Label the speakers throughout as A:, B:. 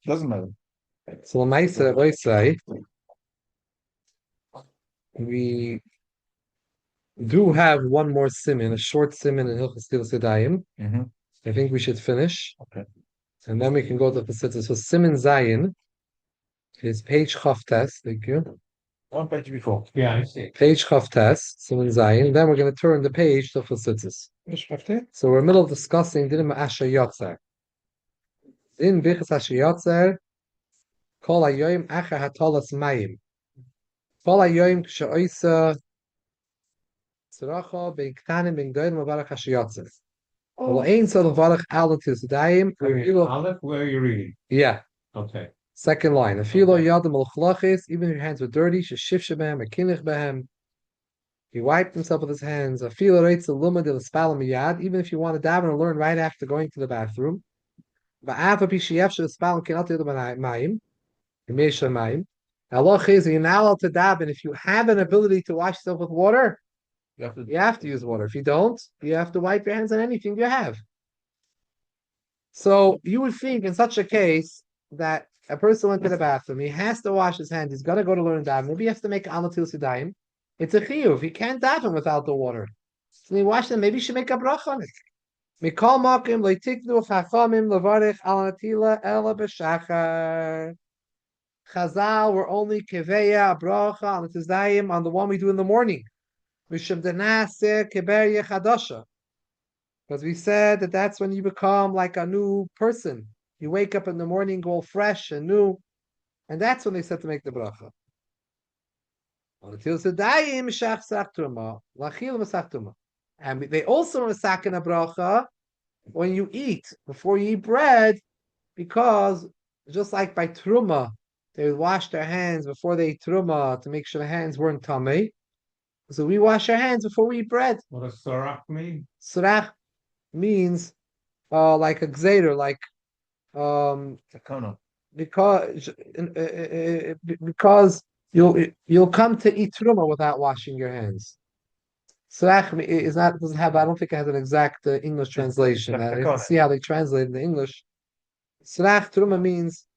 A: three. Doesn't matter.
B: So Lamaisa, I say, we do have one more siman, a short siman in Hilchos Tzitzis. I think we should finish.
A: Okay.
B: And then we can go to the Tzitzis. So siman Zayin is page Chavtes. Thank you.
A: One page before.
C: Yeah, I see.
B: Page Chavtes, siman Zayin. Then we're going to turn the page to Tzitzis. So we're in the middle of discussing Dinim Asher Yotzer. In Bichas Asher Yotzer, Kol Hayoyim Acher Hatolas Mayim. Kol Hayoyim Kshe'oisa Tzaracha Ben Ktanim Ben Gdolim Mabarach Asher Yotzer. Well, ain't so the Varach Al Tizdaim.
C: Aleph, where are you reading?
B: Yeah.
C: Okay.
B: Second line. Afilo Yadam Al Chlachis, even if your hands were dirty, Sheshif Shabam, a Kinich Behem. He wiped himself with his hands. Afilo Reitz Luma de Spalam Yad, even if you want to daven and learn right after going to the bathroom. Ba'afa Pishiyef Spalam Kinat Mayim. Yemesha Mayim. Allah is you're now allowed to daven if you have an ability to wash yourself with water. You have to use water. If you don't, you have to wipe your hands on anything you have. So you would think in such a case that a person went to the bathroom, he has to wash his hands, he's got to go to learn daven, maybe he has to make Amatil Sidaim. It's a chiyuv. He can't daven without the water. So he washed them, maybe he should make a bracha on it. Mikol makim leitiknu chachamim levarich al natila ela b'shachar. Chazal were only keveya bracha on the Tizdaim on the one we do in the morning. Because we said that that's when you become like a new person. You wake up in the morning, all fresh and new, and that's when they said to make the bracha. And they also masak in a bracha when you eat, before you eat bread, because just like by truma, they would wash their hands before they eat truma to make sure the hands weren't tamei. So we wash our hands before we eat bread.
C: What does sarach mean?
B: Sarach means like a gzeder, like because you'll come to eat truma without washing your hands. Sarach is not doesn't have. I don't think it has an exact English translation. I can see how they translate it in the English. Sarach truma means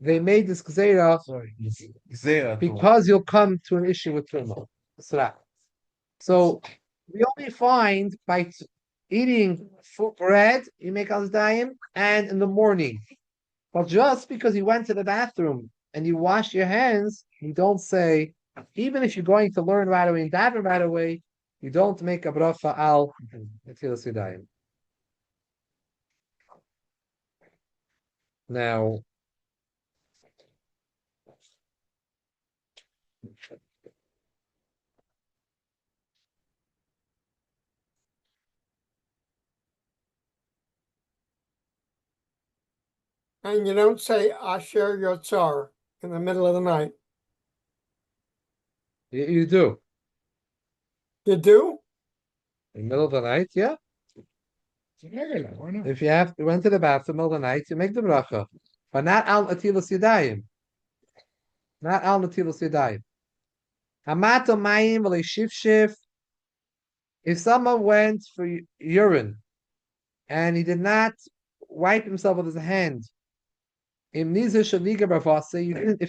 B: they made this gzeira because you'll come to an issue with truma. So we only find by eating bread, you make al daim, and in the morning. But just because you went to the bathroom and you wash your hands, you don't say, even if you're going to learn right away and daven right away, you don't make a bracha al netilas yadayim. Now,
D: and you don't say Asher Yotzar in the middle of the night.
B: you do.
D: You do?
B: In the middle of the night, yeah. If you went to the bathroom in the middle of the night, you make the bracha. But not al netilas yadayim. Not al netilas yadayim. Hamato mayim v'leishifshif. If someone went for urine and he did not wipe himself with his hand, if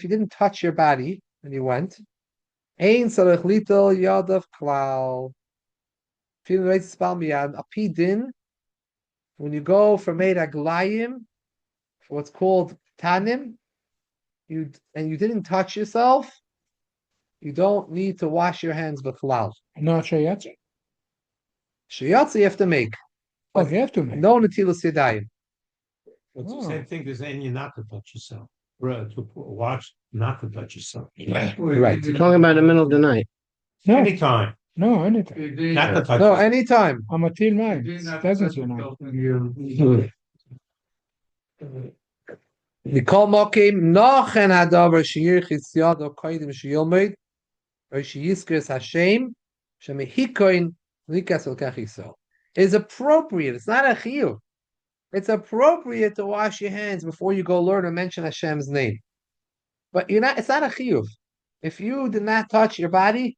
B: you didn't touch your body when you went, ein sarach litel yadav klal. A pidin, when you go for made aglayim, for what's called tanim, and you didn't touch yourself, you don't need to wash your hands b'chlal.
E: Not shayatza.
B: Shayatza you have to make.
E: Oh, you have to make.
B: No netilas yadayim.
C: It's the same thing as any not to touch yourself. To watch not to touch yourself.
B: Right.
F: You're talking about the middle of the night.
E: No,
C: Anytime.
E: no, anytime.
C: Not to touch
B: No,
C: yourself.
B: anytime.
E: I'm a teal man. It doesn't say no.
B: Mikol mokim nochen hadavar sheyirchis yado koidim sheyilmid or sheyizkers Hashem shemehikoin likas elkach. Is appropriate. It's not a chiyuv. It's appropriate to wash your hands before you go learn or mention Hashem's name. But it's not a chiyuv. If you did not touch your body,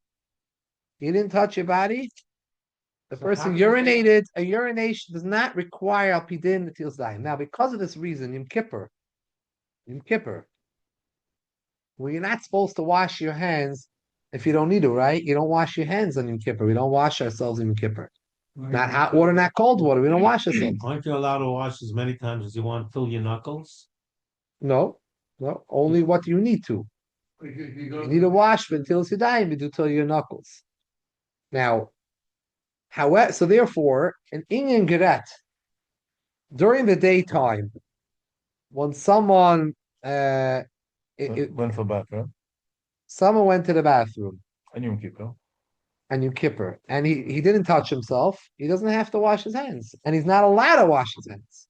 B: you didn't touch your body, The
C: So
B: person
C: how can we-
B: urinated. A urination does not require alpidin netilas dayim. Now, because of this reason, Yom Kippur, well, you're not supposed to wash your hands if you don't need to, right? You don't wash your hands on Yom Kippur. We don't wash ourselves in Yom Kippur. Not hot water, not cold water. We don't wash ourselves.
C: Aren't you allowed to wash as many times as you want till your knuckles?
B: No, no, only what you need to. You need to wash until you die, you do till your knuckles. Now, however, so therefore, an Inyan Geret, during the daytime, when someone
A: Went for bathroom.
B: someone went to the bathroom
A: And Yom Kippur.
B: and Yom Kippur, and he didn't touch himself, he doesn't have to wash his hands, and he's not allowed to wash his hands.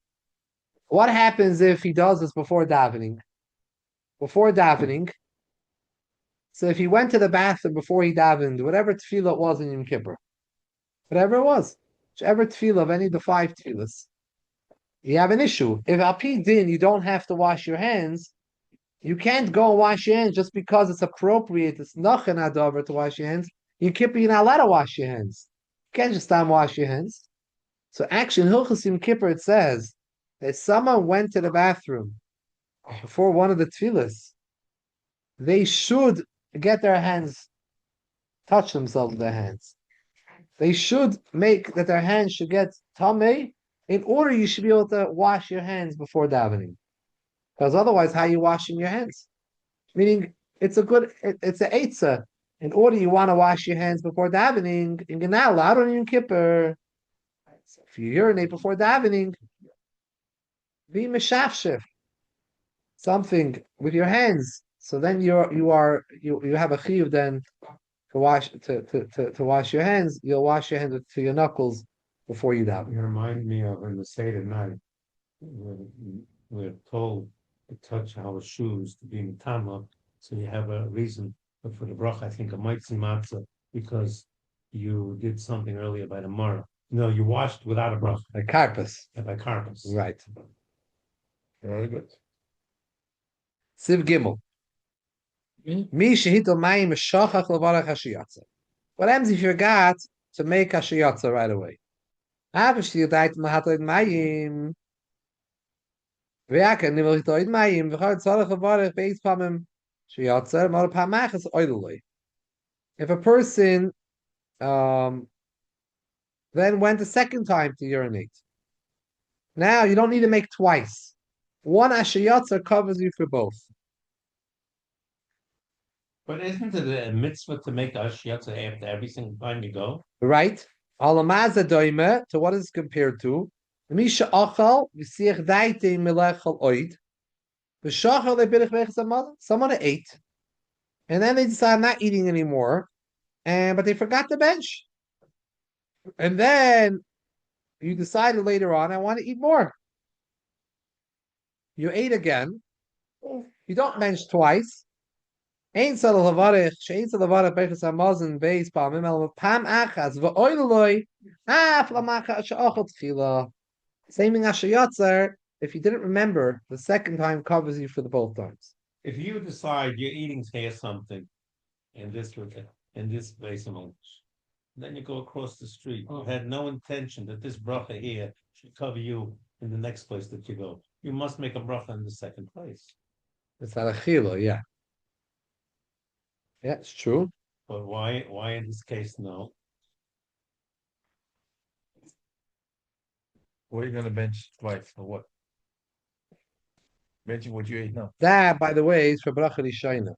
B: What happens if he does this before davening? Before davening, so if he went to the bathroom before he davened, whatever tefillah it was in Yom Kippur, whatever it was, whichever tefillah of any of the 5 tefillahs, you have an issue. If al pi din you don't have to wash your hands, you can't go and wash your hands just because it's appropriate. It's nachan adavar to wash your hands. You Kippur, you're not allowed to wash your hands. You can't just stop wash your hands. So actually, in Hilchos Yom Kippur it says that someone went to the bathroom before one of the tefillahs, they should get their hands, touch themselves with their hands. They should make that their hands should get tamei. In order, you should be able to wash your hands before davening. Because otherwise, how are you washing your hands? Meaning, it's a eitzah. In order, you want to wash your hands before davening. And you're not allowed on Yom Kippur. So if you urinate before davening, be meshafshef something with your hands. So then you have a chiyuv then to wash your hands. You'll wash your hands to your knuckles before you daven.
C: You remind me of in the Seder night, we're told to touch our shoes to be mitama, so you have a reason for the bracha. I think a mitzi matzah because you did something earlier by the mara. No, you washed without a bracha.
B: Like karpas.
C: By carpus.
B: Right.
A: Very good.
B: Siv Gimel. Mi shehito mayim shachach levarach hashiyatza. What happens if you forgot to make hashiyatza right away? Avishti yadait mahatoid mayim. Ve'aka nivel hitoid mayim. V'chad tzarech levarach beis pamim shiyatza. Mar pamachas oidoloi. If a person then went the second time to urinate, now you don't need to make twice. One hashiyatza covers you for both.
C: But isn't it a mitzvah to make ashiyatza after every single time you go?
B: Right? Alamaza doime, to what is it compared to? Misha achal, v'siach daite melechal oid. V'shachal lebirich v'echzamad. Someone ate, and then they decide I'm not eating anymore, but they forgot the bench. And then you decided later on, I want to eat more. You ate again. You don't bench twice. Ein sal lavarich, shein sal lavarich beichas hamazon beis pamim el pam achas v'oiloi af lamacha she'achal tchila. Same thing ashayatzer. If you didn't remember, the second time covers you for the both times.
C: If you decide you're eating here something in this place of lunch, then you go across the street. You had no intention that this bracha here should cover you in the next place that you go. You must make a bracha in the second place.
B: It's not a chila, yeah. Yeah, it's true.
C: But why in this case, no?
A: What are you gonna bench twice for what? Benching what you ate now.
B: That, by the way, is for bracha rishayna.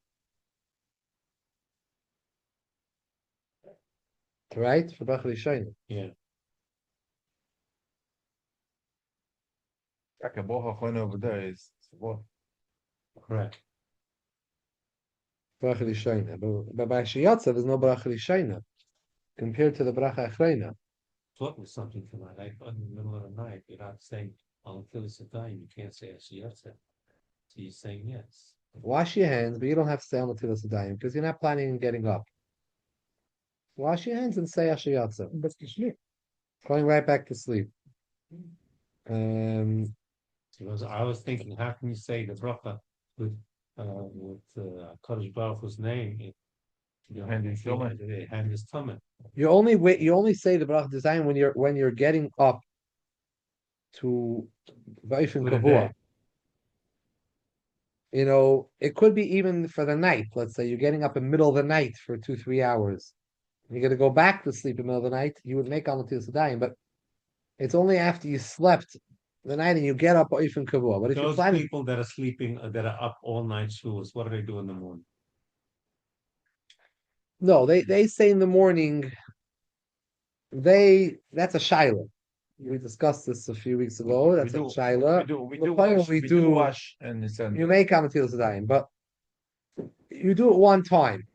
B: Right? For bracha rishayna.
C: Yeah.
A: Like a boha chona over there is what?
C: Correct.
B: Bracha rishayna. But by shiyatza, there's no bracha rishayna compared to the bracha achrayna.
C: Taught me something tonight. I thought in the middle of the night, you're not saying until it's a time, you can't say ashiyatza. So you're saying yes.
B: Wash your hands, but you don't have to say al natilas adayim because you're not planning on getting up. Wash your hands and say ashiyatza. Going right back to sleep.
C: Because I was thinking, how can you say the bracha with Kodesh Baruch Hu's name
A: Your hand is tumah.
C: The hand is tumah.
B: You only say the bracha design when you're getting up to Va'ifin
C: For the
B: Kavua.
C: day.
B: You know, it could be even for the night. Let's say you're getting up in the middle of the night for 2-3 hours. You're gonna go back to sleep in the middle of the night. You would make al Sadayim, but it's only after you slept the night and you get up Va'ifin Kavua. But if you're
C: Those
B: planning,
C: people that are sleeping, that are up all night shoes, what do they do in the morning?
B: no, they say in the morning. That's a shaila. We discussed this a few weeks ago. That's a shaila.
A: We
B: We
A: do
B: do-
A: wash and send.
B: You make Amatil Sadayim, but you do it one time.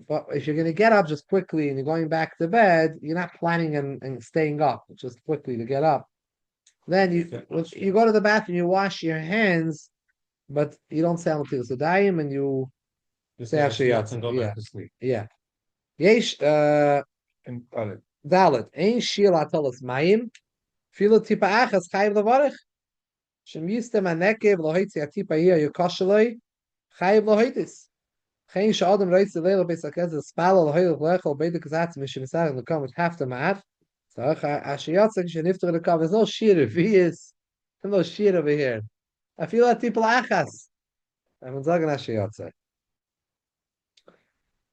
B: But if you're going to get up just quickly and you're going back to bed, you're not planning and staying up just quickly to get up. Then you go to the bathroom, you wash your hands, but you don't say Amatil Sadayim and you
C: Just
B: say
C: ask
B: Ashiyat.
C: Yatz and go back to sleep.
B: Yeah. Yesh,
A: And
B: Dalet. Ein shir latalas mayim. Filo tipa achas chayiv levarich. Shem yistem anekev lohitzi atipa yia yukoshaloi. Chayiv lohitis. Geen she'adam reitz leila beis hakez espala lohilich lechol beide kazatz mishim esarich lekam with half the ma'at. So ashiyatzak shenifter lekam. There's no shir if he is. There's no shir over here. I feel that tipa achas. I'm zagen ashiyatzak.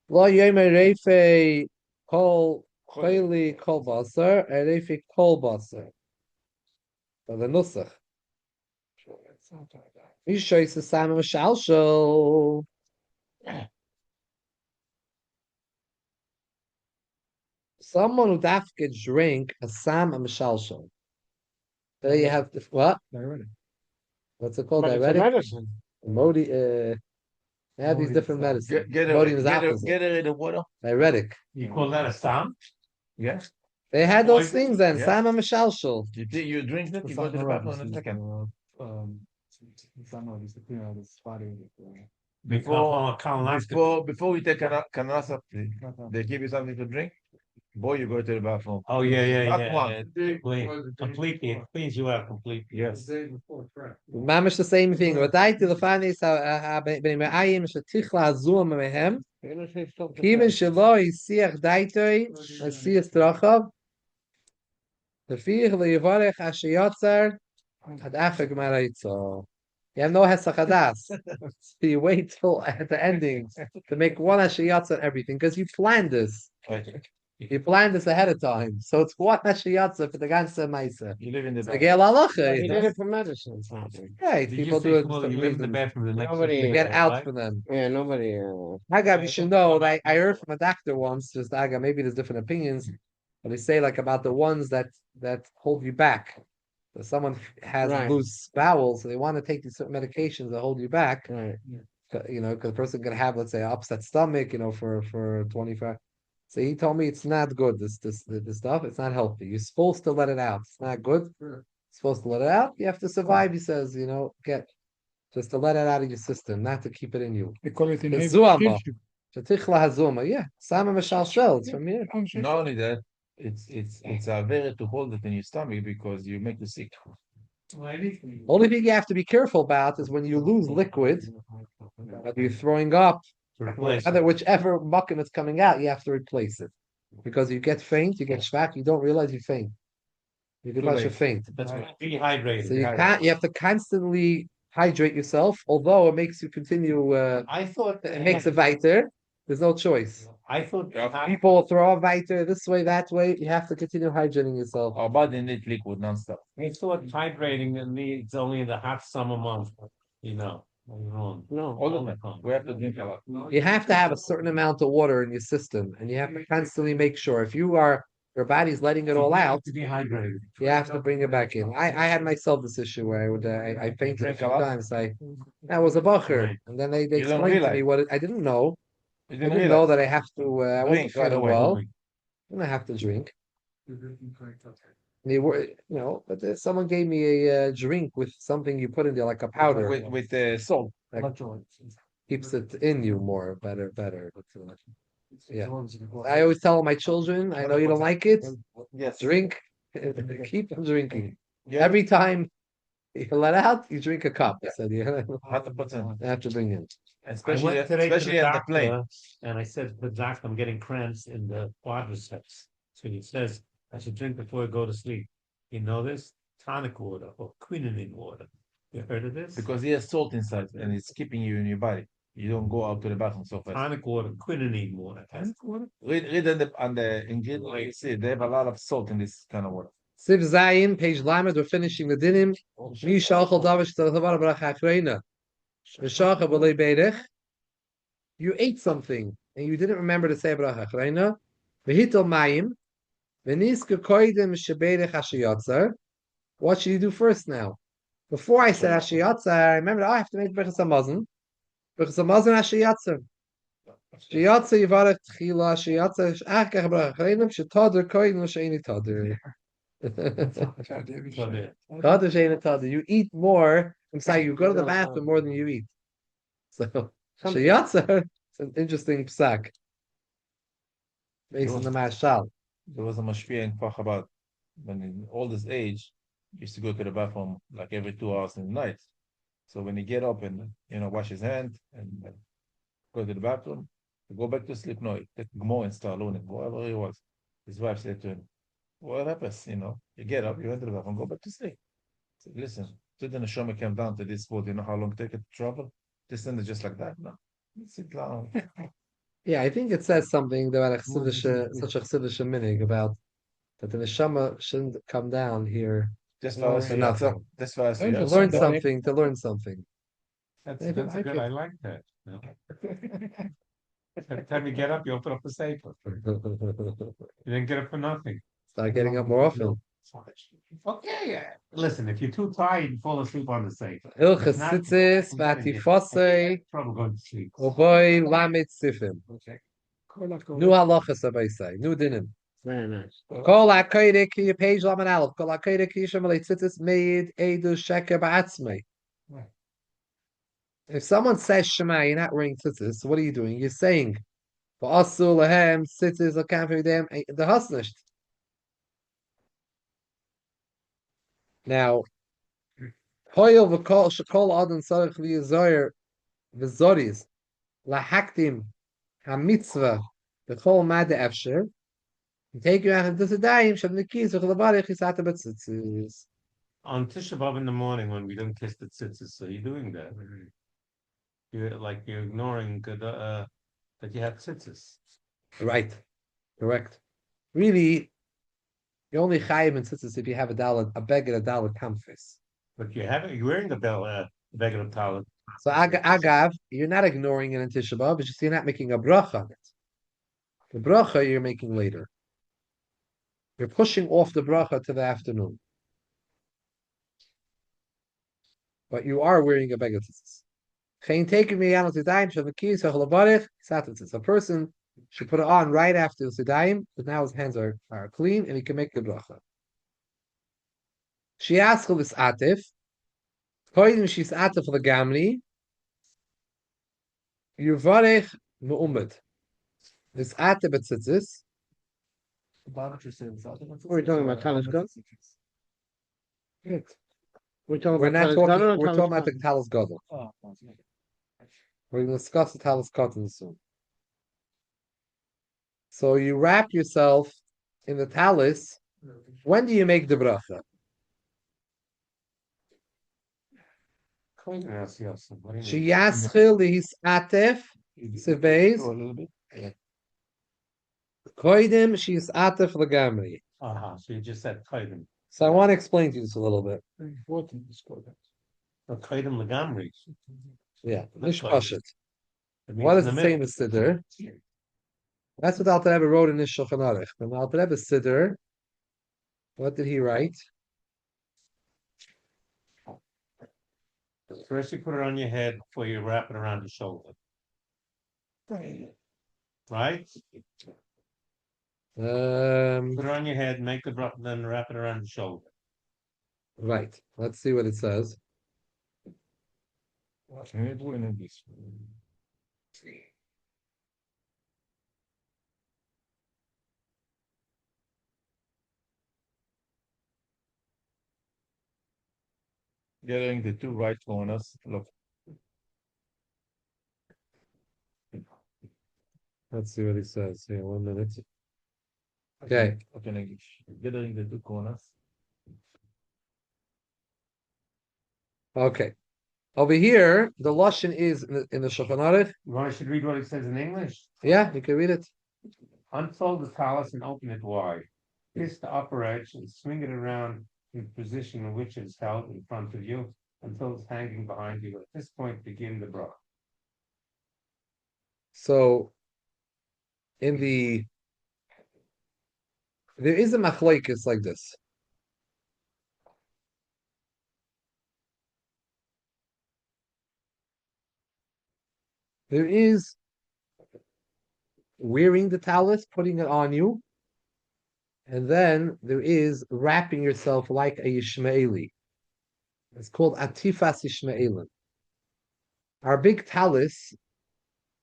B: Lo yomer reifei kol Chayli kol basar, erefi kol basar. So the nusach. Mishay is Sam Mashalshal. Someone who dafke drink a Sam Mashalshal. There you have the what? What's it called?
F: But it's a
B: Diuretic?
F: medicine.
B: Modi. They have these different medicines.
A: get
B: Modi is opposite.
A: it in the water.
B: Diuretic.
C: You call that a stam?
A: Yeah.
B: They had those
C: Poison?
B: things then.
A: Yeah.
B: Sam Mashalshal.
A: You drink it, you go to the bathroom in a second. Before we take canasta, they give you something to drink. Boy, you go to the bathroom.
C: Oh, yeah.
A: Not one.
C: Completely, it cleans you out completely.
A: Yes.
B: Mamish the same thing. But I to the fanis ben me'ayim shetichla azum mehem. Even shelo yisiach daitoi asiyas trachav. The fiich leyivarech ashiyatzar ad afek maraitzo. You have no hesachadas. So you wait till at the ending to make one ashiyatz on everything because you planned this. You planned this ahead of time, so it's one ashiyatz for the ganze ma'isa.
A: You live in the
B: Like halacha,
F: He
B: you
F: did
B: know?
F: it for medicine. Something.
B: Right?
C: Did
B: People
C: you
B: do
C: say,
B: it.
C: well,
B: for
C: you live in the
B: reasons.
C: bathroom the next
F: Nobody-
B: To
C: day,
B: get out
C: right?
B: for them.
F: Yeah, nobody.
B: Agab, you should know. Like I heard from a doctor once. Just Agab, maybe there's different opinions, but they say like about the ones that hold you back. So someone has
F: Right.
B: loose bowels, so they want to take these certain medications that hold you back.
F: Right.
B: You know, because the person can have, let's say, an upset stomach. You know, for 25. So he told me it's not good. This stuff. It's not healthy. You're supposed to let it out. It's not good. You're supposed to let it out. You have to survive. He says, you know, just to let it out of your system, not to keep it in you.
E: They call it in
B: It's
E: Hebrew,
B: zuama.
E: Hilchos.
B: Shatichla hazuma. Yeah, sama mashal shell. It's from here.
A: Not only that, it's a very to hold it in your stomach because you make you sick.
B: Only thing you have to be careful about is when you lose liquid, whether you're throwing up,
C: To replace
B: whether
C: it.
B: whichever muckum is coming out, you have to replace it. Because you get faint, you get schwach, you don't realize you faint. You get much
A: late.
B: faint.
C: That's right. Dehydrated.
B: So you have to constantly hydrate yourself, although it makes you continue
C: I thought
B: it makes it weiter. There's no choice.
C: I thought
B: People throw up weiter this way, that way. You have to continue hydrating yourself.
A: Our body needs liquid non-stop.
C: I thought hydrating needs only in the hot summer months. You know, I'm wrong.
F: No.
A: All the time. We have to drink a lot.
B: You have to have a certain amount of water in your system, and you have to constantly make sure if your body's letting it all out,
C: To be hydrated.
B: you have to bring it back in. I had myself this issue where I fainted a
A: Drink a
B: few
A: lot?
B: times. That was a bacher,
C: Right.
B: and then they
A: You don't
B: explained to me
A: realize.
B: what I didn't know.
A: You
B: I
A: didn't
B: didn't know
A: realize.
B: that I have to. I wasn't
A: Drink right
B: feeling
A: away.
B: well. And I have to drink. They were, but someone gave me a drink with something you put in there, like a powder,
A: With salt.
B: keeps it in you more, better. But, yeah, I always tell my children, I know you don't like it,
A: Yes.
B: drink, keep drinking.
A: Yeah.
B: Every time You let out, you drink a cup. I said, yeah,
A: 100%.
B: have to bring in.
C: I
A: Especially,
C: went today to
A: especially
C: the
A: on the plane.
C: doctor, and I said to the doctor, I'm getting cramps in the quadriceps. So he says I should drink before I go to sleep. You know this? Tonic water or quinine water. You heard of this?
A: Because he has salt inside and it's keeping you in your body. You don't go out to the bathroom so fast.
C: Tonic water, quinine water. Tonic water?
A: Read on the ingredient, you see, they have a lot of salt in this kind of water.
B: Siv Zayin, page Lamed, we're finishing the dinim. Mi shachal davish to the bracha achreina. V'shacha b'lei beirich. You ate something and you didn't remember to say bracha achreina. V'hitel mayim. V'niska koidim shebeirich hashiyatzer. What should you do first now? Before I said hashiyatzer, I remembered, I have to make brachas hamazon. Brachas hamazon hashiyatzer. Shiyatzer yivarech tchila, shiyatzer achkach bracha achreina, shetader koidim she'eni tader. You eat more. I'm sorry, you go to the bathroom more than you eat. So sheyatzer, it's an interesting psak based on the mashal.
A: There was a mashpia in Chabad when in old his age, he used to go to the bathroom like every 2 hours in the night. So when he get up and wash his hand and go to the bathroom, to go back to sleep, no, he take Gmo and start learning, whatever he was. His wife said to him, "What happens? You get up, you enter the bathroom, go back to sleep." He said, "Listen, to the neshama came down to this sport. You know how long it take it to travel? This and just like that. No, sit down."
B: Yeah, I think it says something about such a chassidische minig about that the neshama shouldn't come down here
A: That's why I was
B: for nothing.
A: That's why I
B: To
A: was
B: learn something, to learn something.
C: That's
B: Maybe
C: a
B: I
C: good.
B: could-
C: I like that. Every time you get up, you open up the safe. You didn't get up for nothing.
B: Start getting up more often.
C: Okay, listen, if you're too tired, you fall asleep on the safe.
B: Hilchos
C: Not-
B: Tzitzis, Vatifosei,
C: Trouble going to sleep.
B: Oboy Lamed Sifim.
C: Okay.
B: New halachas abaisai, new dinim.
F: Very nice.
B: Kol hakoyde ki page laman aleph. Kol hakoyde ki shemalei tzitzis made edu sheker ba'atzmei.
C: Right.
B: If someone says Shema, you're not wearing tzitzis. What are you doing? You're saying, "V'asul lahem tzitzis l'kamfim dem the hasnisht." Now, hoyel v'kol shekol adon sarich liyazoyer v'zoris lahaktim hamitzvah v'kol made efsher. Take you out of the sedayim shem nikis v'chalabarich hisata b'tzitzis.
C: On Tisha B'Av in the morning when we don't kiss the tzitzis, so you're doing that. You're ignoring that you have tzitzis.
B: Right, correct. Really, you're only chayim in tzitzis if you have a beggar a dalet kamfis.
C: But you're wearing the beggar of talent.
B: So agav, you're not ignoring it in Tisha B'Av, but you're not making a bracha on it. The bracha you're making later. You're pushing off the bracha to the afternoon. But you are wearing a beggar tzitzis. A person should put it on right after the sedayim, but now his hands are clean and he can make the bracha. She asked this atif. She's atif for the gamli. Yuvarech me'umid. This atif betzitzis.
F: We're talking about Talis God? We're talking
B: We're
F: about
B: not
F: Talis
B: talking.
F: God or
B: We're
F: Talis
B: talking about the
F: God?
B: talis gadol. We're going to discuss the talis cotton soon. So you wrap yourself in the talis. When do you make the bracha? Sheyaschil lihis atef seveis.
A: A little bit.
B: Koidim she's atef legamri.
C: So you just said kaidim.
B: So I want to explain to you this a little bit.
C: Kaidim legamri.
B: Yeah,
C: That's
B: mishpashet.
C: It means
B: What does
C: in
B: it
C: the
B: say in
C: middle.
B: the siddur? That's what Alter Rebbe wrote in his Shulchan Aruch. When Alter Rebbe siddur, what did he write?
C: First you put it on your head before you wrap it around your shoulder. Right? Put it on your head, make the drop, then wrap it around your shoulder.
B: Right. Let's see what it says.
A: What can you do in English? gathering the two right corners. Look,
B: Let's see what he says here. 1 minute. Okay.
A: okay, in English. Gathering the two corners.
B: Okay. Over here, the lashon is in the Shulchan Aruch.
C: I should read what it says in English.
B: Yeah, you can read it.
C: Unfold the talus and open it wide. Kiss the upper edge and swing it around in the position in which it is held in front of you until it's hanging behind you. At this point, begin the bracha.
B: So, there is a machlokes like this. There is wearing the talus, putting it on you, and then there is wrapping yourself like a Yishmaeli. It's called Atifas Yishmaelim. Our big talus,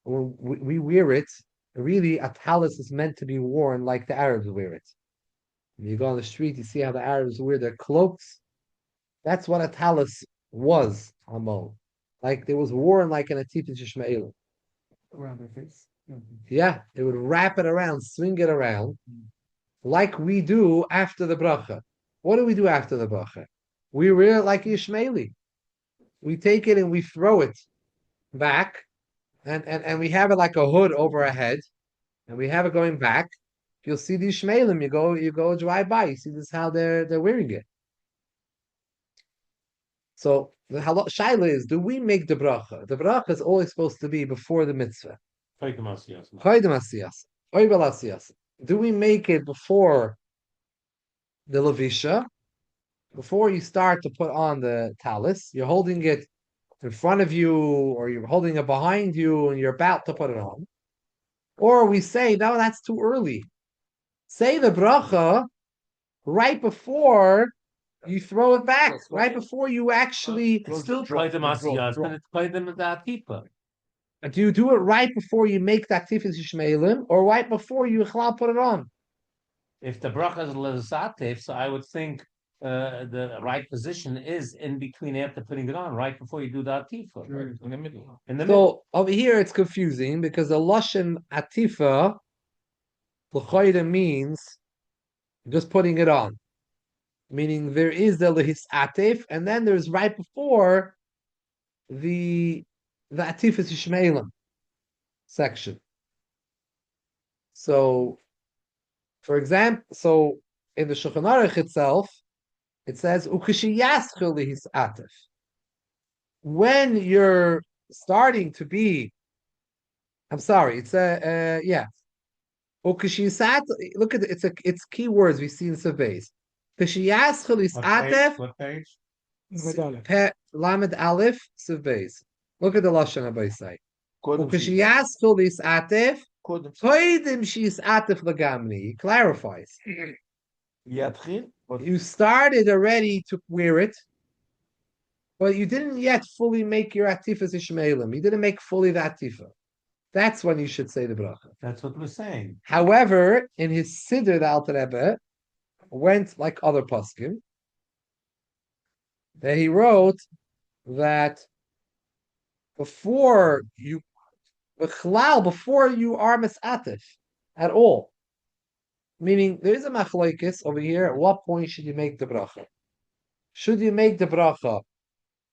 B: when we wear it, really a talus is meant to be worn like the Arabs wear it. When you go on the street, you see how the Arabs wear their cloaks. That's what a talus was, Amol. Like it was worn like an Atifas Yishmaelim.
E: Around their face.
B: Yeah, it would wrap it around, swing it around, like we do after the bracha. What do we do after the bracha? We wear it like Ishmaeli. We take it and we throw it back, and we have it like a hood over our head, and we have it going back. You'll see the Ishmaelim, you go drive by, you see this how they're wearing it. So the shaila is, do we make the bracha? The bracha is always supposed to be before the mitzvah. Do we make it before the levisha? Before you start to put on the talus, you're holding it in front of you, or you're holding it behind you, and you're about to put it on. Or we say, no, that's too early. Say the bracha right before you throw it back, right before you actually.
C: It's still Koydem Asiyas, and it's Koydem Atifa.
B: Do you do it right before you make that Tifis Yishmaelim, or right before you put it on?
C: If the bracha is lezatif, so I would think the right position is in between after putting it on, right before you do the atifa.
A: In the middle.
C: In the middle.
B: So over here it's confusing because the lashon atifa l'chayda means just putting it on, meaning there is the lehis atif, and then there's right before the atifas yishmaelim section. So, for example, so in the Shulchan Aruch itself, it says ukishiyaskel lehis atif. When you're starting to be, I'm sorry, it's a yeah. Ukishiyasat. Look at it, it's keywords we see in surveys. Ukishiyaskel lehis atif.
C: What page?
B: Lamed Aleph surveys. Look at the lashon abaysai. Ukishiyaskel lehis atif. Toidim she's atif lagamni. He clarifies. You started already to wear it, but you didn't yet fully make your atifas ishmaelim. You didn't make fully the atifa. That's when you should say the bracha.
C: That's what we're saying.
B: However, in his siddur, the Alter Rebbe went like other poskim, that he wrote that before you are misatif at all, meaning there is a machlokes over here. At what point should you make the bracha? Should you make the bracha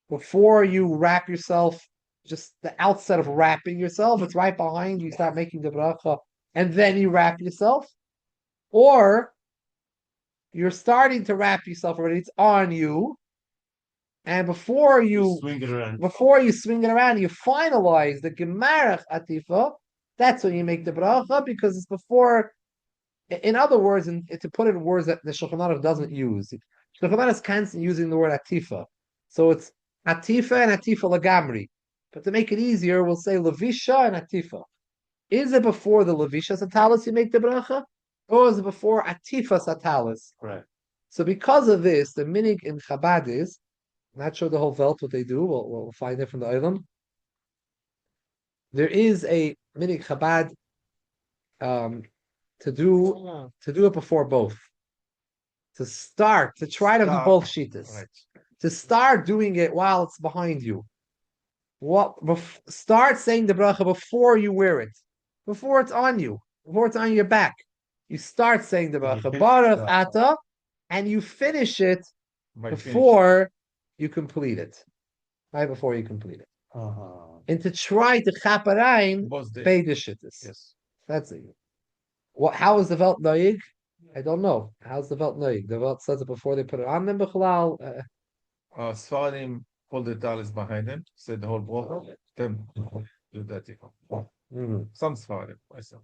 B: before you wrap yourself? Just the outset of wrapping yourself, it's right behind you. You start making the bracha, and then you wrap yourself, or you're starting to wrap yourself already. It's on you, and before you swing it around, you finalize the gemarach atifa. That's when you make the bracha, because it's before. In other words, to put it in words that the Shulchan Aruch doesn't use, Shulchan Aruch is constantly using the word atifa. So it's atifa and atifa lagamri. But to make it easier, we'll say levisha and atifa. Is it before the levisha satalis you make the bracha, or is it before atifa satalis?
C: Right.
B: So because of this, the minig in Chabad is, not sure the whole Welt what they do. We'll find it from the Olam. There is a minig Chabad to do it before both. To try to do both shitas. Right. to start doing it while it's behind you. Start saying the bracha before you wear it, before it's on you, before it's on your back. You start saying the bracha, Baruch Ata, and you finish it before you complete it. Right before you complete it. And to try to chaparain pay the shittis.
A: Yes.
B: That's it. How is the Welt Noig? I don't know. How's the Welt Noig? The Welt says it before they put it on them, Bechlal.
A: Sfarim hold the talis behind them, said the whole bracha. Them do that. Some Sfarim, myself.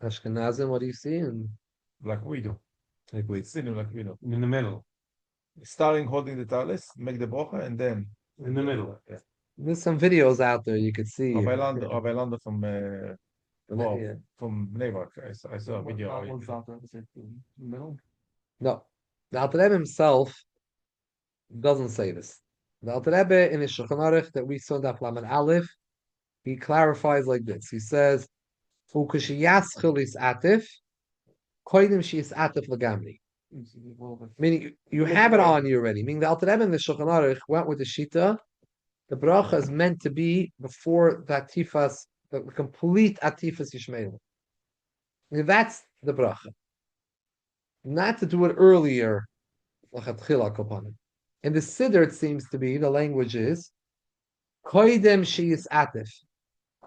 B: Ashkenazim, what do you see? And
A: Like we do.
B: like we
A: Sinim like we do.
C: In the middle.
A: Starting holding the talis, make the bracha, and then
C: In the middle.
A: Yeah.
B: There's some videos out there you could see.
A: Rabbi Landa from
B: Yeah.
A: from Bnei Brak. I saw a video.
B: No, the Alter Rebbe himself doesn't say this. The Alter Rebbe in his Shulchan Aruch that we saw in Daf Lamed Aleph, he clarifies like this. He says, "U'kashiyas is atif, koidim she is atif legamri." Meaning you have it on you already. Meaning the Alter Rebbe in the Shulchan Aruch went with the shita. The bracha is meant to be before the atifas, the complete atifas yishmeil. That's the bracha. Not to do it earlier. In the Siddur, it seems to be, the language is, koidem sheis atif.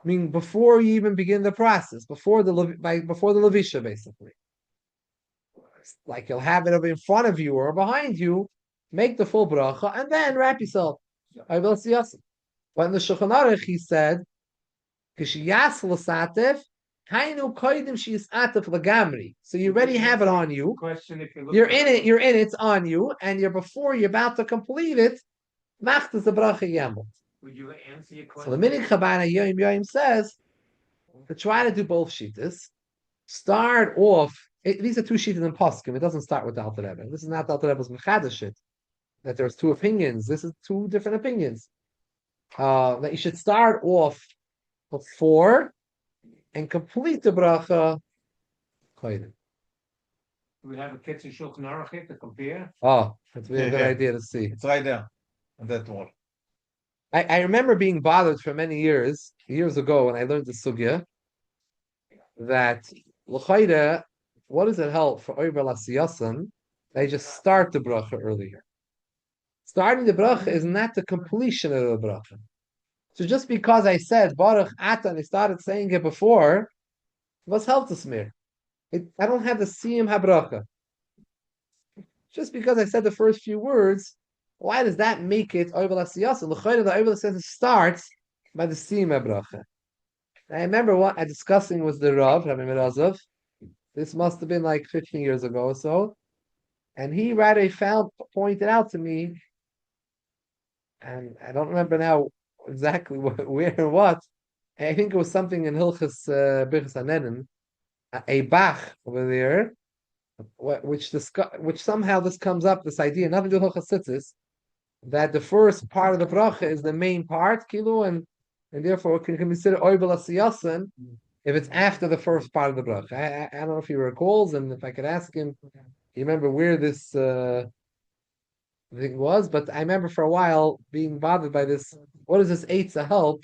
B: Meaning before you even begin the process, before the levisha, basically. Like you'll have it in front of you or behind you, make the full bracha, and then wrap yourself. I will see us. But in the Shulchan Aruch, he said, "Kishiyas l'satif, hainu koidim sheis atif legamri." So you already have it on you. You're in it. It's on you, and before you're about to complete it. Macht is the bracha yamot.
C: Would you answer your question?
B: So the Minig Chabana Yoim Yoim says to try to do both shittas. Start off. These are two shittas in Poskim. It doesn't start with the Alter Rebbe. This is not the Alter Rebbe's mechadash shit. That there's two opinions. This is two different opinions. That you should start off before and complete the bracha.
C: We have a Kitzur Shulchan Aruch to compare.
B: Oh, that's a good idea to see.
A: It's right there on that wall.
B: I remember being bothered for many years ago when I learned the sugya that l'chayda, what does it help for Oiber Lasiyasan? They just start the bracha earlier. Starting the bracha is not the completion of the bracha. So just because I said Baruch Ata and I started saying it before, what's helped us mir? I don't have the siyum habracha. Just because I said the first few words, why does that make it Oiber Lasiyasan? L'chayda, the Oiber Lasiyasan starts by the siyum habracha. I remember what I discussing with the Rav, Rabbi Mirazov. This must have been like 15 years ago or so. And he pointed out to me, and I don't remember now exactly where or what. I think it was something in Hilchos Birchas Hanenin, a Bach over there, which somehow this comes up, this idea, nothing to do with Hilchos Tzitzis, that the first part of the bracha is the main part, kilu, and therefore it can consider oibel asiyasan if it's after the first part of the bracha. I don't know if he recalls, and if I could ask him, you remember where this thing was, but I remember for a while being bothered by this. What is this Eitzah help?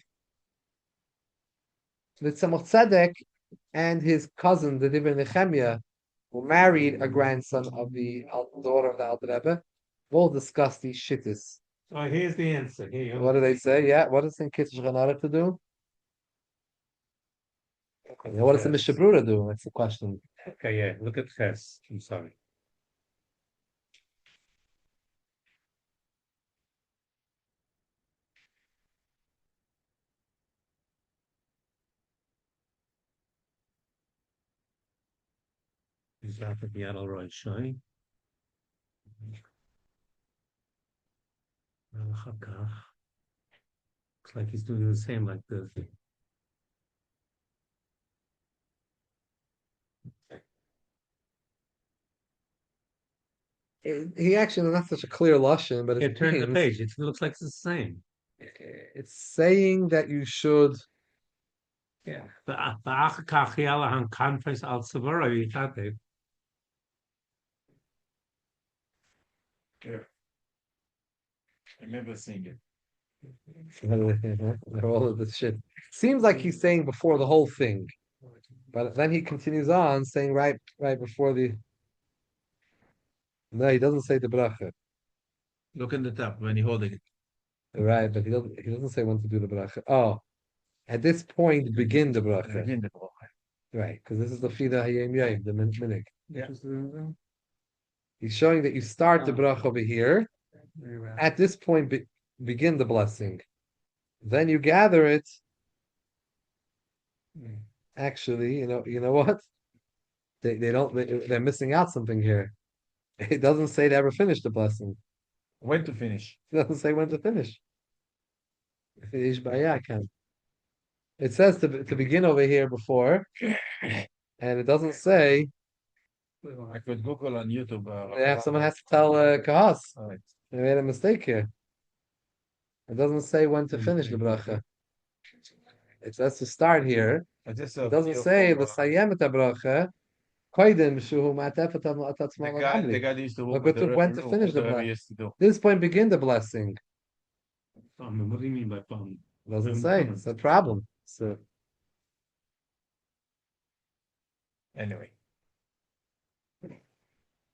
B: That Tzemach Tzedek and his cousin, the Divin Nehemiah, who married a grandson of the daughter of the Alter Rebbe, will discuss these shittis.
C: So here's the answer. Here.
B: What do they say? Yeah, what does in Kitzur Chanara to do? Yeah, what does the Mishabura do? That's the question.
C: Okay, yeah. Look at Ches. I'm sorry. Is that the Yadal Roy Shai? Looks like he's doing the same like this.
B: He actually not such a clear lashon, but
C: It turned the page. It looks like it's the same.
B: It's saying that you should.
C: Yeah.
A: I remember seeing it.
B: All of this shit. Seems like he's saying before the whole thing, but then he continues on saying right before the. No, he doesn't say the bracha.
A: Look in the top when you're holding it.
B: Right, but he doesn't say when to do the bracha. Oh, at this point begin the bracha.
A: Begin the bracha.
B: Right, because this is the fida hayom yom, the minig.
A: Yeah.
B: He's showing that you start the bracha over here. At this point, begin the blessing. Then you gather it. Actually, you know what? They're missing out something here. It doesn't say to ever finish the blessing.
A: When to finish?
B: It doesn't say when to finish. Finish by It says to begin over here before, and it doesn't say.
A: I could Google on YouTube.
B: Someone has to tell Kahas.
A: All right.
B: They made a mistake here. It doesn't say when to finish the bracha. It says to start here. It doesn't say the sayem et bracha. Koidim shuhu ma'atefet atatzmal
A: the
B: amri.
A: guy that used to
B: Look
A: work
B: what when to finish the bracha.
A: used to do.
B: This point begin the blessing.
C: What do you mean by palm?
B: Doesn't say. It's a problem. So
A: Anyway,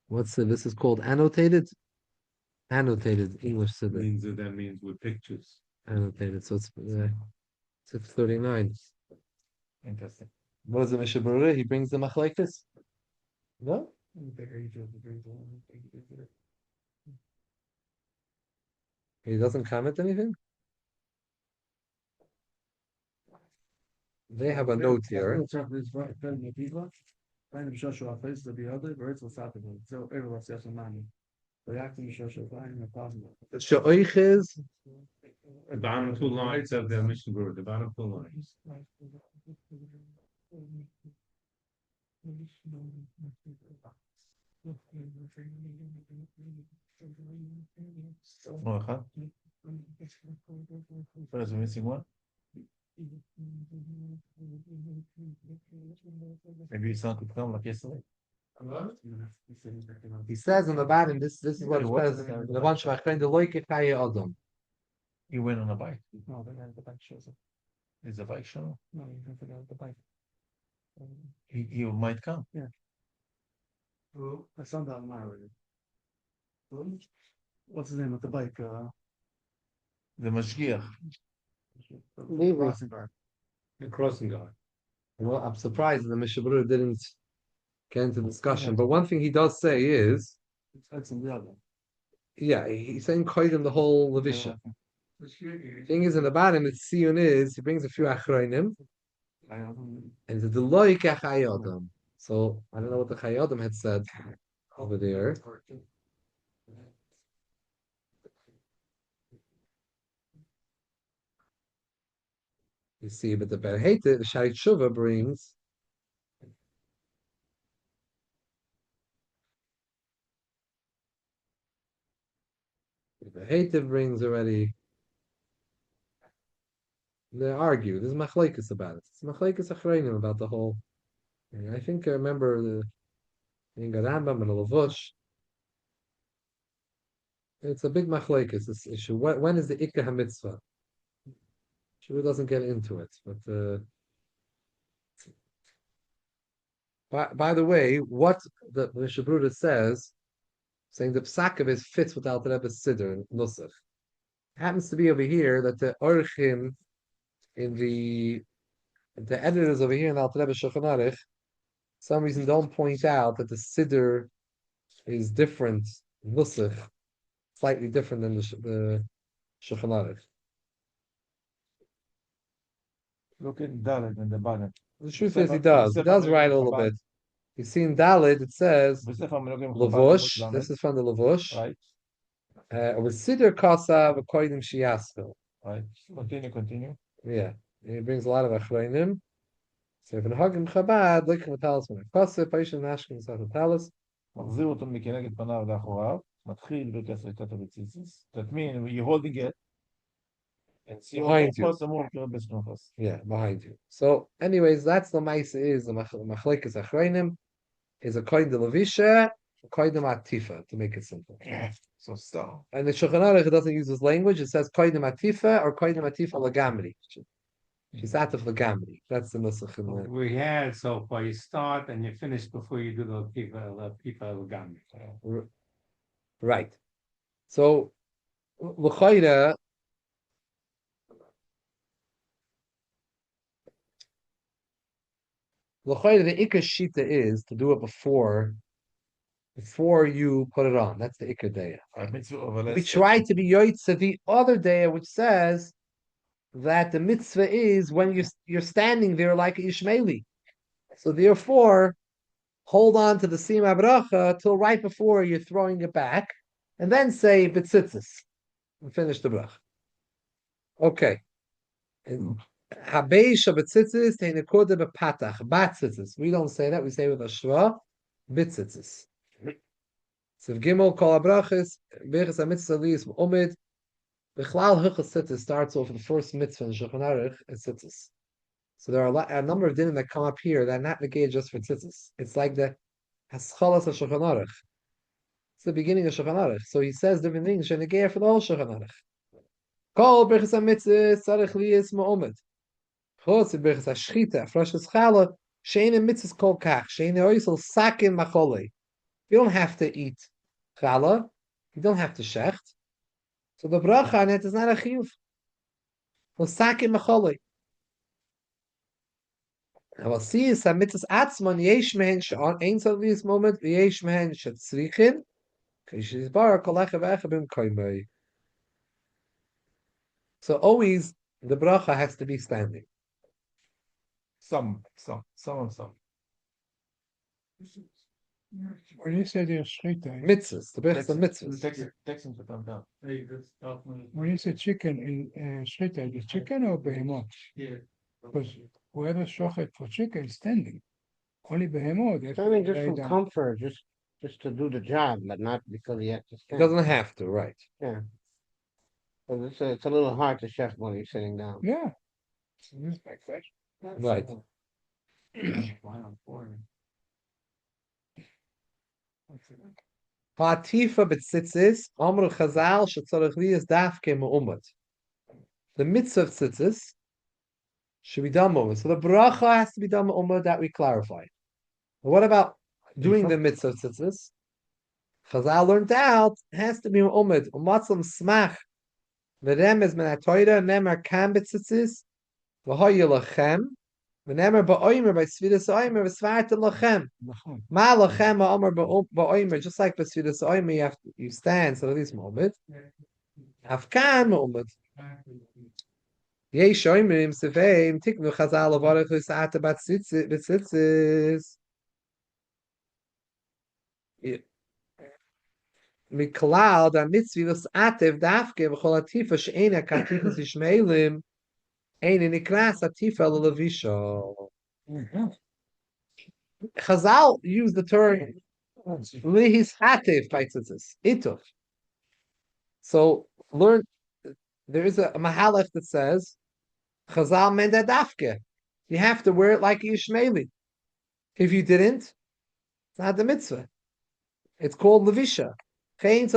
B: this is called annotated? Annotated English siddur.
C: That means with pictures.
B: Annotated. So it's 639.
A: interesting.
B: What is the Mishabura? He brings the machlekes? No? He doesn't comment anything? They have a note here. She'oich is
C: The bottom two lines of the Mishnah Berurah, the bottom two lines.
A: There's a missing one. Maybe it's not could come like yesterday.
B: he says on the bottom, this is what it says. The one shvachrein the loike chaye adam.
A: He went on a bike.
E: No, the bike shows up.
A: Is the bike show?
E: No, you can forget the bike.
A: He might come.
E: I saw that on my already. What's the name of the bike?
A: The mashgiach.
E: Crossing guard.
C: The crossing guard.
B: Well, I'm surprised the Mishabura didn't get into discussion. But one thing he does say is,
E: It's in the other.
B: yeah, he's saying koidim the whole levisha. Thing is, in the bottom, it's siyun is he brings a few achroinim, and it's the loik achayodam. So I don't know what the chayodam had said over there. You see, but the Berhete, the Sharit Shuvah brings. The Berhete brings already. They argue. There's machlekes about it. It's machlekes achreinim about the whole. I think I remember the in Rambam and the Lavush. It's a big machlekes. This issue. When is the Ikka HaMitzvah? Shua doesn't get into it, but by the way, what the Mishabruda says, saying the psak of his fits with Alter Rebbe's Siddur and Nusach, happens to be over here that the Orchim in the editors over here in Alter Rebbe's Shulchan Aruch, some reason don't point out that the Siddur is different, Nusach, slightly different than the Shulchan Aruch.
A: Look at Dalet in the bottom.
B: The truth is, he does. He does write a little bit. You see in Dalit, it says Lavush. This is from the Lavush.
A: Right.
B: With Siddur Kasa v'Koidim Shiaskel.
A: Right. Continue.
B: Yeah, he brings a lot of Achrayim. So if in Hagim Chabad, look at the talis when Kasa, Paishan Nashkin Sata talis.
A: מחזיר אותו מכנגד פניו לאחוריו, מתחיל בכסריקת הציציס. That means you're holding it. And see
B: Behind you. Yeah, behind you. So, anyways, that's the Maisa is the Machlekes Achrayim is a coin de Levisha Koidem atifa, to make it simple.
A: So stop.
B: And the Shulchan Aruch doesn't use this language. It says koidem atifa or koidem atifa lagamri. She's atif lagamri. That's the nusach in the.
C: We had so far, you start and you finish before you do the pipa gami.
B: Right. So l'chayda. L'chayda, the ikka shita is to do it before you put it on. That's the ikka daya. We try to be yoitza the other daya, which says that the mitzvah is when you're standing there like Ishmaeli. So therefore, hold on to the sima bracha till right before you're throwing it back, and then say b'tzitzis and finish the bracha. Okay. Habeish b'tzitzis te'nekoda b'patach b'tzitzis. We don't say that. We say with a shva b'tzitzis. So Gimel kol abrachis b'echas hamitzvah liyis umid. B'chlal Hilchos tzitzis starts off with the first mitzvah in Shulchan Aruch and tzitzis. So there are a number of dinim that come up here that are not negated just for tzitzis. It's like the haschalas of Shulchan Aruch. It's the beginning of Shulchan Aruch. So he says different things that negate for the whole Shulchan Aruch. Kol b'echas hamitzvah tzarich liyis ma'omid. Chutz b'echas hashchita frashas chala she'ena mitzvahs kol kach she'ena oisel sakin macholei. You don't have to eat challah. You don't have to shecht. So the bracha on it is not a chiyuv. For sakin macholei. I will see is that mitzvahs atzman yesh mehen she'on ein so this moment yesh mehen she'tzrichin k'yishiz bar kol echa v'echa b'im koimei. So always the bracha has to be standing.
A: Some.
E: When you say there's shchita,
B: Mitzvahs, the best of mitzvahs.
A: Text him to come down.
E: when you say chicken in shchita, the chicken or behemoth? Because whoever shochet for chicken is standing. Only behemoth. they have
F: I
E: to
F: mean, just
E: lay
F: from
E: down.
F: comfort, just to do the job, but not because he has to
B: It
F: stand.
B: doesn't have to, right?
F: Yeah. 'Cause it's a little hard to chef when you're sitting down.
E: Yeah. So this is my question.
B: Right. Ha'atifa b'tzitzis, Amru Chazal, shetzorech liyas dafke me'umad. The mitzvah of tzitzis should be done me'umad. So the bracha has to be done me'umad, that we clarified. But what about doing the mitzvah of tzitzis? Chazal learned out, it has to be me'umad. Umatzlam smach, v'remez min ha'toyra, nemar kam b'tzitzis, v'hoye lachem, v'nemar ba'oymer, by svidas oymer, v'svartem lachem.
E: נכון.
B: Ma lachem ha'omer ba'oymer, just like b'svidas oymer, you stand, so at least me'umad. Afkan me'umad. Yesh oymerim sefeim, tiknu chazal avarech v'sa'ata b'tzitzis. Miklal da mitzvah atev dafke v'chol atifa she'ena katifas ishmeilim eina nikras atifa l'levisha. Chazal use the term lihis atev by tzitzis ituf. So learn. There is a mahalach that says Chazal menda dafke. You have to wear it like Yishmaeli. If you didn't, it's not the mitzvah. It's called levisha. Until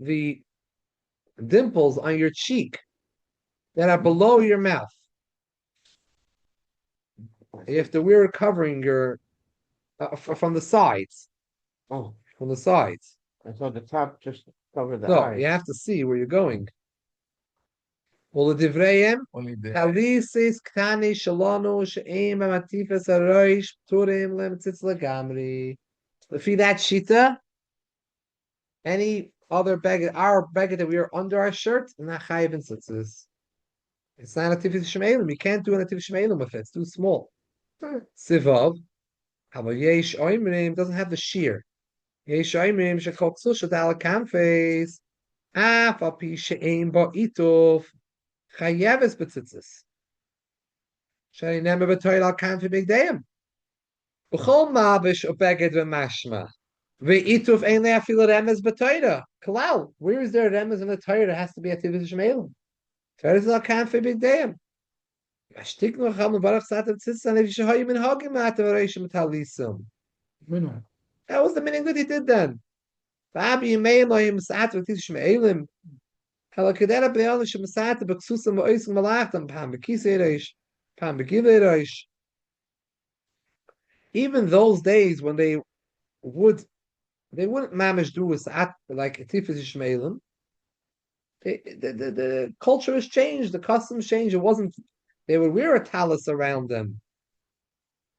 B: the dimples on your cheek that are below your mouth, you have to wear it covering your from the sides.
F: Oh,
B: From the sides.
F: I thought the top just covered the
B: No,
F: eyes.
B: you have to see where you're going. Well, the divrayim,
A: Only the
B: Talisis Ktani Shalonu She'im Amatifas Aroish Turim Lem Tzitz Lagamri. If that shita, any other beggar, our beggar that we are under our shirt, not chayiv in tzitzis. It's not a tifis shmeilim. You can't do an tifis shmeilim with it. It's too small. Sivav, Hava Yesh Oimrim doesn't have the shear. Yesh Oimrim Shekol Tzusha Dala Kamfes. Af Api She'im Ba Itov. Chayeves B'tzitzis. Shari Nemer B'toil Al Kamfe Big Deim. B'chol Mavish Obeged V'mashma. Ve'ituf ein le'afil remez b'toira. Kalal, where is there a remez in the Torah? There has to be a tivus shmeilim. Torah is not can't big damn. Ashtik no chal barach satem tzitzis and if you should min hagim ma'atav reishim talisum.
E: Minimum.
B: That was the meaning that he did then. Fabi yimeim lo'im sa'at v'tiz shmeilim. Halakadera b'yal shem sa'at b'ksusam v'oisim malachtam pam b'kisei reish pam b'gilei reish. Even those days when they wouldn't mamish do with like a tifus shmeilim. The culture has changed, the customs changed. It wasn't they would wear a talus around them.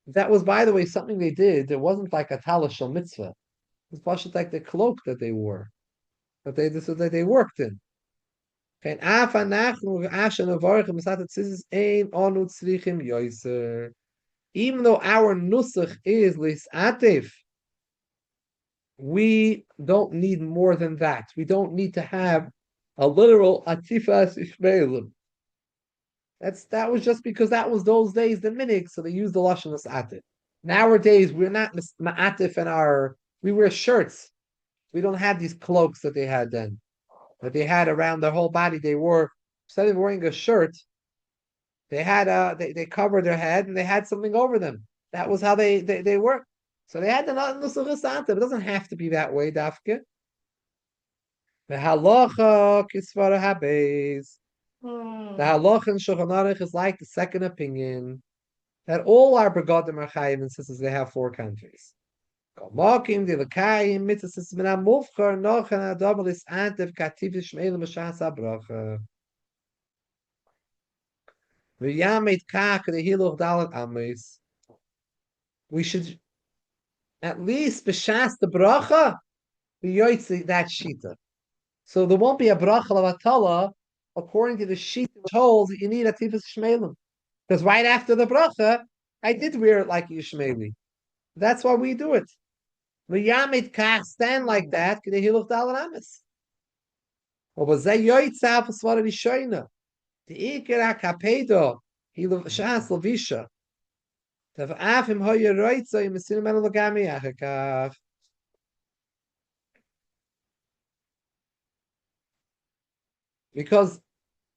B: That was, by the way, something they did. It wasn't like a talus shel mitzvah. It was just like the cloak that they wore, that they worked in. Even though our nusach is lisatif, we don't need more than that. We don't need to have a literal atifas ishmeilim. That was just because that was those days the minig, so they used the lashon atif. Nowadays we're not ma'atif in we wear shirts. We don't have these cloaks that they had then, that they had around their whole body. They wore, instead of wearing a shirt, they had they covered their head and they had something over them. That was how they worked. So they had the nusach atif. It doesn't have to be that way, dafke. The halacha kisvara habez. The halacha in Shulchan Aruch is like the second opinion that all our begadim are chayim and sisters. They have 4 countries. Kalmakim the lekayim mitzvahs min hamufchar nochan adabel is antev kativ shmeilim mashas abracha. V'yamet kach the hiluch dalet ames. We should at least b'shas the bracha be yoytzi that shita. So there won't be a bracha of atala according to the sheet which holds that you need a tifus shmeilim. Because right after the bracha, I did wear it like Yishmaeli. That's why we do it. V'yamid kach, stand like that, k'dei hiluch dalet ames. Or b'zeh yoytza v'svara rishoyna. The ikar hakapedo hiluch shas levisha. Tav'af im hoya roitza im esinim enu lagami achakav. Because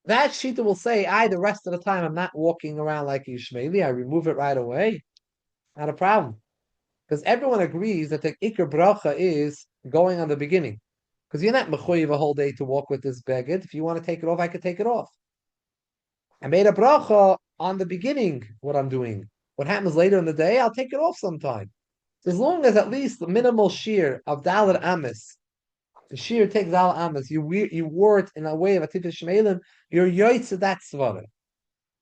B: that shita will say, the rest of the time I'm not walking around like Yishmaeli, I remove it right away. Not a problem. Because everyone agrees that the Iker Bracha is going on the beginning. Because you're not mechuyev a whole day to walk with this beged. If you want to take it off, I could take it off. I made a bracha on the beginning, what I'm doing. What happens later in the day, I'll take it off sometime. So as long as at least the minimal shear of Dalet Amis, the shear takes Dalet Amis, you wore it in a way of a Tifus Shmeilim, you're yoytz that svara.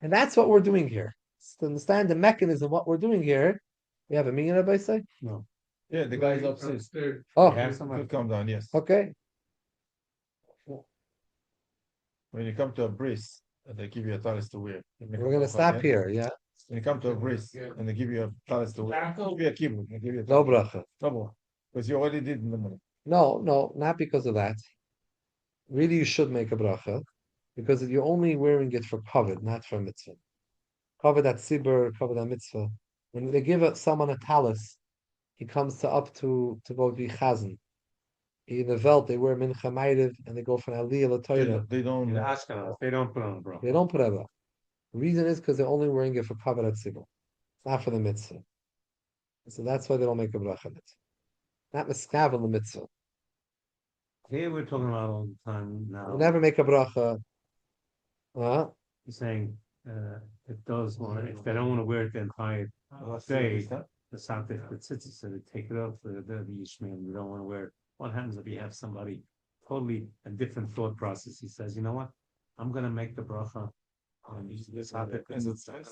B: And that's what we're doing here. To understand the mechanism of what we're doing here, we have a meeting, everybody say?
C: No.
A: Yeah, the guy's upstairs.
B: Oh,
A: He'll come down, yes.
B: okay.
A: When you come to a bris, they give you a talis to wear.
B: We're going to stop here, yeah?
A: When you come to a bris and they give you a talis to wear, they give you a kibbutz. They give you a
B: No bracha.
A: double. Because you already did in the morning.
B: No, not because of that. Really, you should make a bracha because you're only wearing it for kavod, not for mitzvah. Kavod that sibur, kavod that mitzvah. When they give someone a talis, he comes up to go be chazan. In the Welt, they wear mincha ma'ariv and they go from aliyah l'toyra.
A: They don't.
C: In Ashkenaz, they don't put on a bracha.
B: They don't put ever. The reason is because they're only wearing it for kavod at sibur. It's not for the mitzvah. So that's why they don't make a bracha on it. Not miskav on the mitzvah.
C: Here we're talking about all the time now.
B: We never make a bracha.
C: You're saying it does want if they don't want to wear it the entire day, the Satif, the Tzitzis, so they take it off the Yishmael. We don't want to wear it. What happens if you have somebody totally a different thought process? He says, you know what? I'm going to make the bracha. And use the Satif, and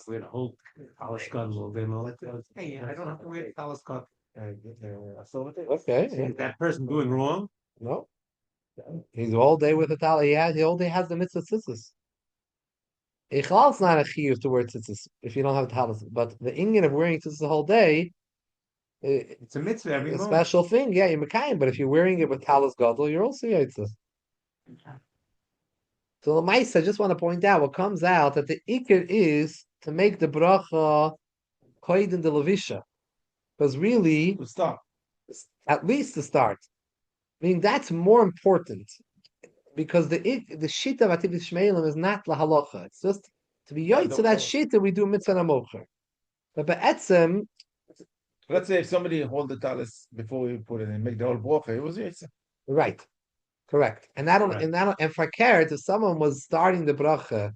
C: wear the whole talis cut all day long. Hey, I don't have to wear the talis cut.
B: Okay.
C: Is that person doing wrong?
B: No. He's all day with the talis. He all day has the mitzvah tzitzis. Ichal's not a chiyuv to wear tzitzis if you don't have talis. But the Indian of wearing tzitzis the whole day,
C: it's a mitzvah every
B: a
C: moment.
B: special thing. Yeah, you're mekayim. But if you're wearing it with talis gadol, you're also yaitza. So the Maisa, I just want to point out what comes out that the ikir is to make the bracha koyd in the levisha, because really
A: Stop.
B: At least to start. I mean, that's more important because the shita of Atifis Shmeilim is not la halacha. It's just to be yoyt to that shita we do mitzvah namocher. But be'etzem,
A: Let's say if somebody hold the talis before we put it in, make the whole bracha, it was Yitzhak.
B: right, correct. And and for carrot, if someone was starting the bracha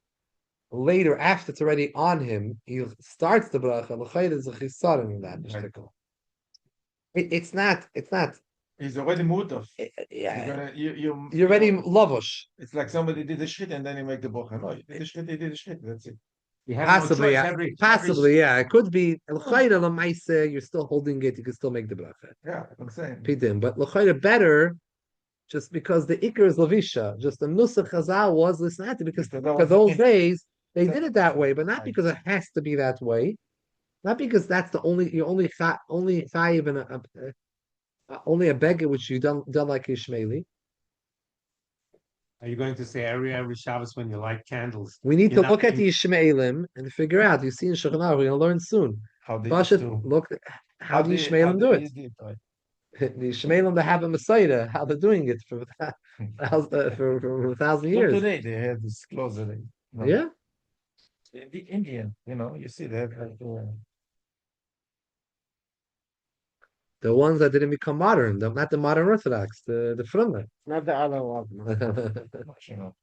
B: later after it's already on him, he starts the bracha. L'chayr is a chisaron in that. It's not.
A: He's already mutaf.
B: Yeah,
A: You're
B: already lavosh.
A: It's like somebody did the shit and then he make the bracha. No, he did the shit. That's it.
C: You have
B: Possibly,
C: no choice.
B: yeah. Possibly, yeah. It could be l'chayr l'maisa. You're still holding it. You can still make the bracha.
A: Yeah, I'm saying.
B: Pidim, but l'chayr better. Just because the ikar is lavisha, just the nusach chazal was listened because for those days they did it that way, but not because it has to be that way, not because that's the only chayiv and only a beggar which you done like Ishmaeli.
C: Are you going to say every Shabbos when you light candles?
B: We need to look at the Ishmaelim and figure out. You see in Shulchan Aruch, we're going to learn soon.
A: How they
B: Look, how the Ishmaelim do it. The Ishmaelim that have a Messiah, how they're doing it for 1,000 years.
A: Today they have this closet.
B: Yeah.
A: The Indian, you see they have
B: the ones that didn't become modern, not the modern Orthodox, the Frummer.
F: Not the other one.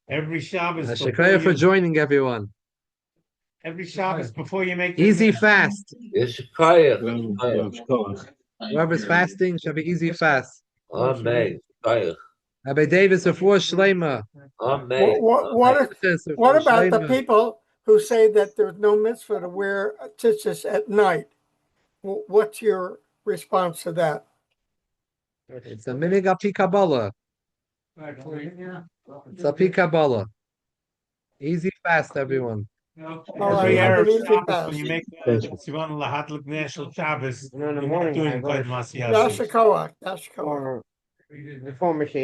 C: Every Shabbos.
B: Shekaya for joining everyone.
C: Every Shabbos before you make
B: easy fast.
G: Shkoyach.
B: Whoever's fasting shall be easy fast.
G: Amen.
B: Rabbi Davis of Shlema.
G: Amen.
D: What about the people who say that there's no mitzvah to wear tzitzis at night? What's your response to that?
B: It's a minig api Kabbalah. It's api Kabbalah. Easy fast, everyone.
C: Every Arab Shabbos when you make Tzivan Lahatlik National Shabbos,
F: In the
C: you're
F: morning,
C: doing
F: I
C: quite
F: go
C: Masiyah.
D: That's the
F: or before Mashiach.